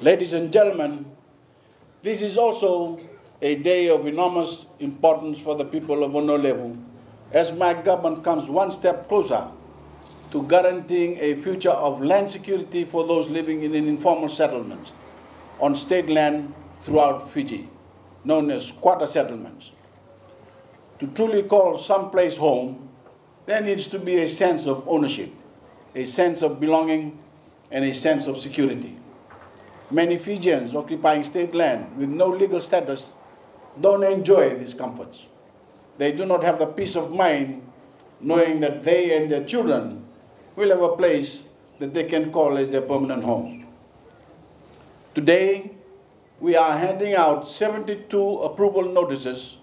Ladies and gentlemen, this is also a day of enormous importance for the people of Honolulu, as my government comes one step closer to guaranteeing a future of land security for those living in informal settlements on state land throughout Fiji, known as squatter settlements. To truly call some place home, there needs to be a sense of ownership, a sense of belonging, and a sense of security. Many Fijians occupying state land with no legal status don't enjoy these comforts. They do not have the peace of mind knowing that they and their children will have a place that they can call as their permanent home. Today, we are handing out 72 approval notices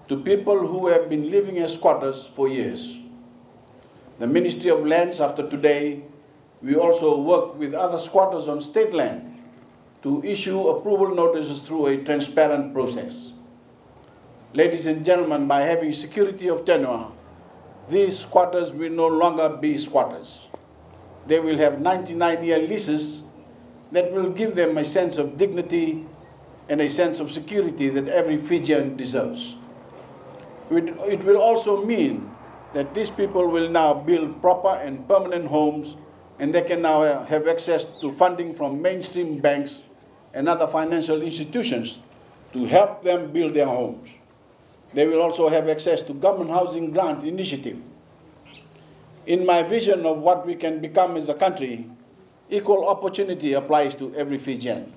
to people who have been living as squatters for years. The Ministry of Lands, after today, we also work with other squatters on state land to issue approval notices through a transparent process. Ladies and gentlemen, by having security of tenure, these squatters will no longer be squatters. They will have 99-year leases that will give them a sense of dignity and a sense of security that every Fijian deserves. It will also mean that these people will now build proper and permanent homes, and they can now have access to funding from mainstream banks and other financial institutions to help them build their homes. They will also have access to government housing grant initiative. In my vision of what we can become as a country, equal opportunity applies to every Fijian.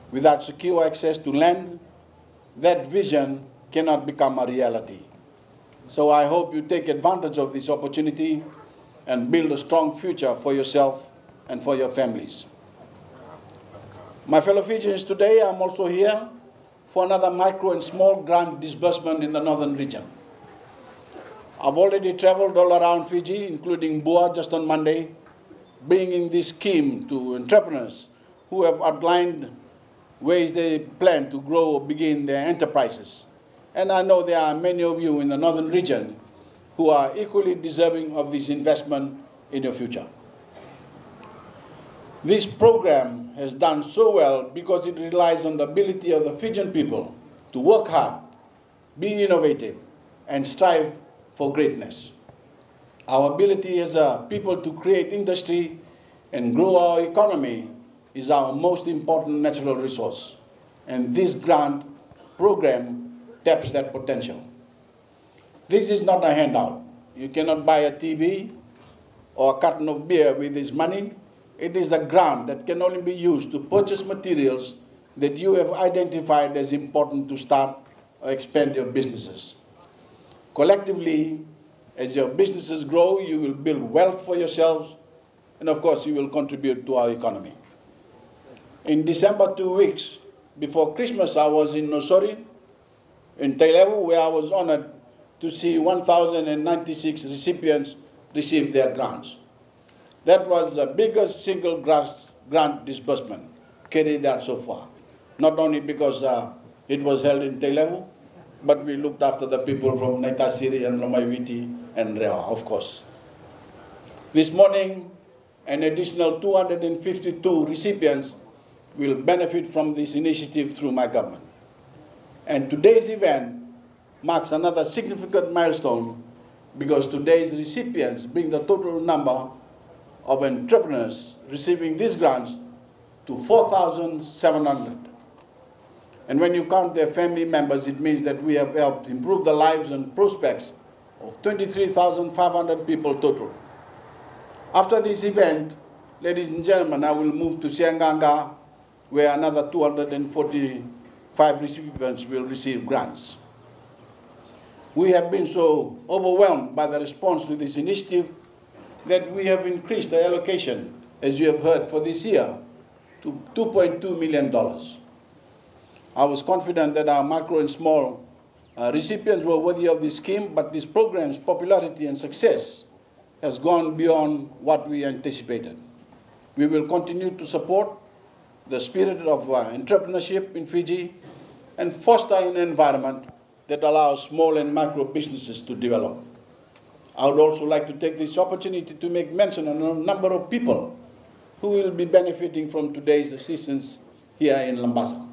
Without secure access to land, that vision cannot become a reality. So I hope you take advantage of this opportunity and build a strong future for yourself and for your families. My fellow Fijians, today I'm also here for another micro and small grant disbursement in the northern region. I've already traveled all around Fiji, including Bua just on Monday, bringing this scheme to entrepreneurs who have outlined ways they plan to grow or begin their enterprises. And I know there are many of you in the northern region who are equally deserving of this investment in your future. This program has done so well because it relies on the ability of the Fijian people to work hard, be innovative, and strive for greatness. Our ability as a people to create industry and grow our economy is our most important natural resource. And this grant program taps that potential. This is not a handout. You cannot buy a TV or a carton of beer with this money. It is a grant that can only be used to purchase materials that you have identified as important to start or expand your businesses. Collectively, as your businesses grow, you will build wealth for yourselves, and of course, you will contribute to our economy. In December, 2 weeks before Christmas, I was in Nosori, in Tailevu, where I was honored to see 1,096 recipients receive their grants. That was the biggest single grant disbursement carried out so far. Not only because it was held in Tailevu, but we looked after the people from Naitasiri and Lomaiviti and Rewa, of course. This morning, an additional 252 recipients will benefit from this initiative through my government. And today's event marks another significant milestone because today's recipients bring the total number of entrepreneurs receiving these grants to 4,700. And when you count their family members, it means that we have helped improve the lives and prospects of 23,500 people total. After this event, ladies and gentlemen, I will move to Sianganga, where another 245 recipients will receive grants. We have been so overwhelmed by the response to this initiative that we have increased the allocation, as you have heard, for this year to $2.2 million. I was confident that our micro and small recipients were worthy of this scheme, but this program's popularity and success has gone beyond what we anticipated. We will continue to support the spirit of entrepreneurship in Fiji and foster an environment that allows small and micro businesses to develop. I would also like to take this opportunity to make mention of a number of people who will be benefiting from today's assistance here in Lambasa.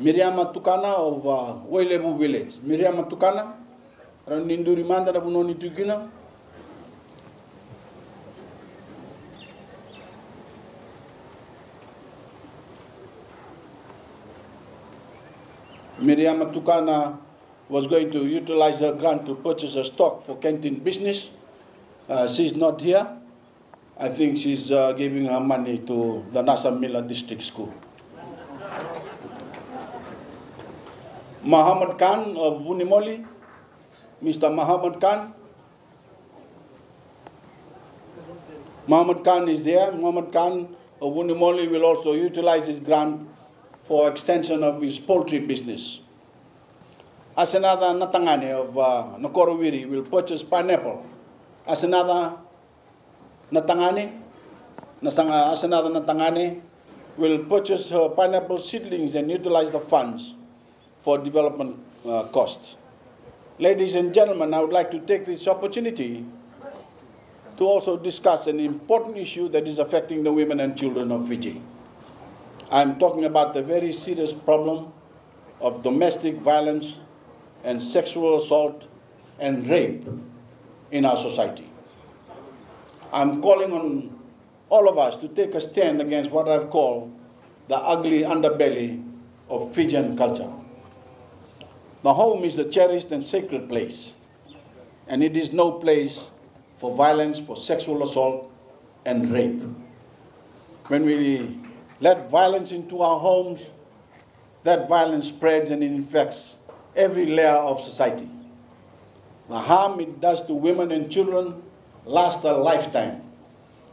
Miriama Tukana of Wailebu village. Miriama Tukana, Randinduri Manda Bunoni Tukina. Miriama Tukana was going to utilize her grant to purchase a stock for canteen business. She's not here. I think she's giving her money to the Nasa Mila District School. Muhammad Khan of Vunimoli. Mr. Muhammad Khan. Muhammad Khan is there. Muhammad Khan of Vunimoli will also utilize his grant for extension of his poultry business. Asenada Natangane of Nakorowiri will purchase pineapple. Asenada Natangane will purchase her pineapple seedlings and utilize the funds for development costs. Ladies and gentlemen, I would like to take this opportunity to also discuss an important issue that is affecting the women and children of Fiji. I'm talking about the very serious problem of domestic violence and sexual assault and rape in our society. I'm calling on all of us to take a stand against what I've called the ugly underbelly of Fijian culture. The home is a cherished and sacred place, and it is no place for violence, for sexual assault and rape. When we let violence into our homes, that violence spreads and it infects every layer of society. The harm it does to women and children lasts a lifetime,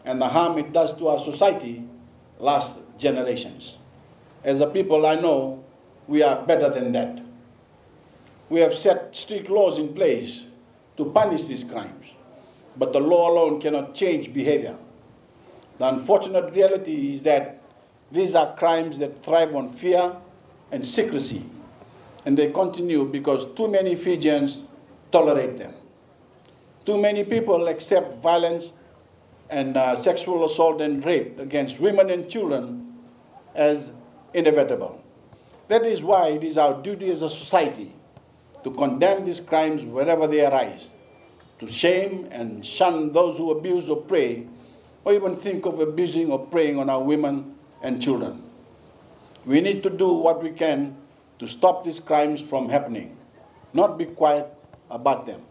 and the harm it does to our society lasts generations. As a people, I know we are better than that. We have set strict laws in place to punish these crimes, but the law alone cannot change behavior. The unfortunate reality is that these are crimes that thrive on fear and secrecy, and they continue because too many Fijians tolerate them. Too many people accept violence and sexual assault and rape against women and children as inevitable. That is why it is our duty as a society to condemn these crimes wherever they arise, to shame and shun those who abuse or prey, or even think of abusing or preying on our women and children. We need to do what we can to stop these crimes from happening, not be quiet about them.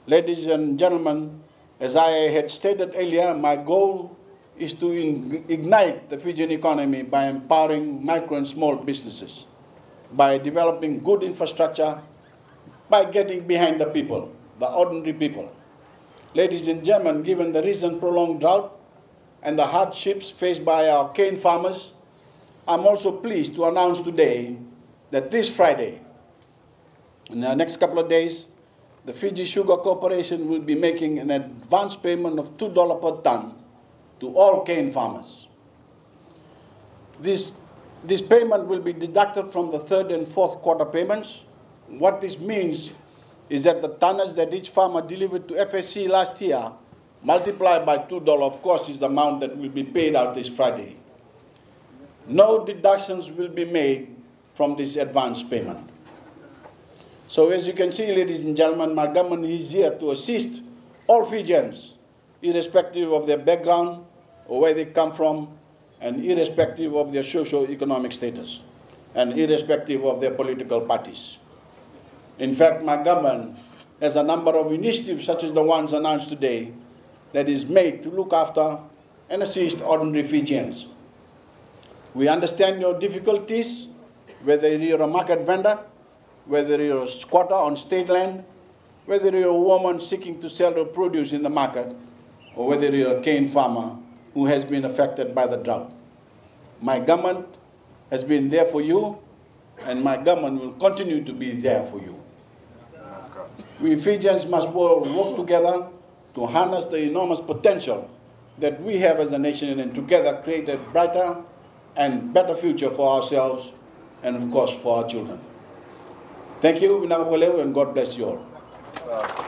Ladies and gentlemen, as I had stated earlier, my goal is to ignite the Fijian economy by empowering micro and small businesses, by developing good infrastructure, by getting behind the people, the ordinary people. Ladies and gentlemen, given the recent prolonged drought and the hardships faced by our cane farmers, I'm also pleased to announce today that this Friday, in the next couple of days, the Fiji Sugar Corporation will be making an advance payment of $2 per ton to all cane farmers. This payment will be deducted from the third and fourth quarter payments. What this means is that the tonnage that each farmer delivered to FSC last year, multiplied by $2, of course, is the amount that will be paid out this Friday. No deductions will be made from this advance payment. So as you can see, ladies and gentlemen, my government is here to assist all Fijians, irrespective of their background or where they come from, and irrespective of their socio-economic status, and irrespective of their political parties. In fact, my government has a number of initiatives, such as the ones announced today, that is made to look after and assist ordinary Fijians. We understand your difficulties, whether you're a market vendor, whether you're a squatter on state land, whether you're a woman seeking to sell your produce in the market, or whether you're a cane farmer who has been affected by the drought. My government has been there for you, and my government will continue to be there for you. We Fijians must work together to harness the enormous potential that we have as a nation, and together create a brighter and better future for ourselves and, of course, for our children. Thank you, and God bless you all.